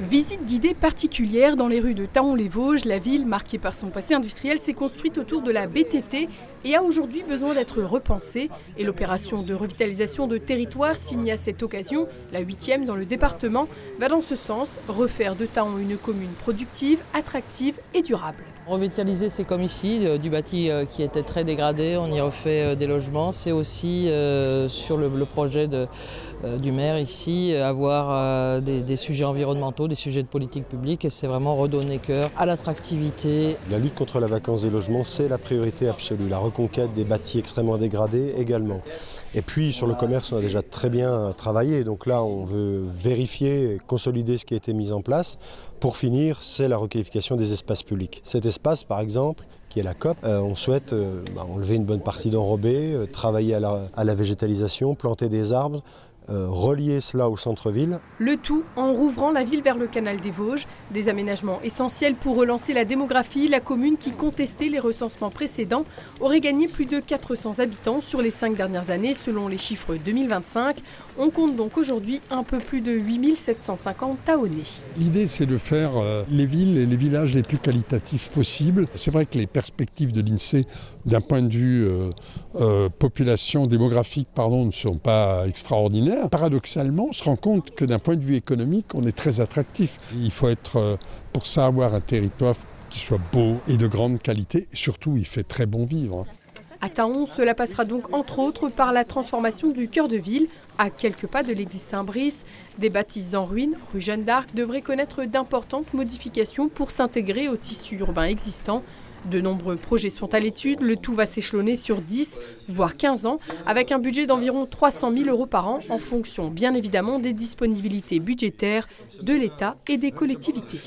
Visite guidée particulière dans les rues de Thaon-les-Vosges. La ville, marquée par son passé industriel, s'est construite autour de la BTT et a aujourd'hui besoin d'être repensée. Et l'opération de revitalisation de territoire signée à cette occasion, la 8e dans le département, va dans ce sens, refaire de Thaon une commune productive, attractive et durable. Revitaliser, c'est comme ici, du bâti qui était très dégradé, on y refait des logements. C'est aussi sur le projet du maire ici, avoir des sujets environnementaux, des sujets de politique publique, et c'est vraiment redonner cœur à l'attractivité. La lutte contre la vacance des logements, c'est la priorité absolue. La reconquête des bâtis extrêmement dégradés également. Et puis sur le commerce, on a déjà très bien travaillé. Donc là, on veut vérifier, consolider ce qui a été mis en place. Pour finir, c'est la requalification des espaces publics. Cet espace, par exemple, qui est la COP, on souhaite enlever une bonne partie d'enrobés, travailler à la végétalisation, planter des arbres, relier cela au centre-ville. Le tout en rouvrant la ville vers le canal des Vosges. Des aménagements essentiels pour relancer la démographie. La commune qui contestait les recensements précédents aurait gagné plus de 400 habitants sur les 5 dernières années selon les chiffres 2025. On compte donc aujourd'hui un peu plus de 8750 Thaonais. L'idée, c'est de faire les villes et les villages les plus qualitatifs possibles. C'est vrai que les perspectives de l'INSEE d'un point de vue population démographique ne sont pas extraordinaires. Paradoxalement, on se rend compte que d'un point de vue économique, on est très attractif. Il faut être, pour ça, avoir un territoire qui soit beau et de grande qualité. Et surtout, il fait très bon vivre. À Thaon, cela passera donc entre autres par la transformation du cœur de ville. À quelques pas de l'église Saint-Brice, des bâtisses en ruine, rue Jeanne d'Arc, devraient connaître d'importantes modifications pour s'intégrer au tissu urbain existant. De nombreux projets sont à l'étude, le tout va s'échelonner sur 10, voire 15 ans, avec un budget d'environ 300 000 € par an, en fonction bien évidemment des disponibilités budgétaires de l'État et des collectivités.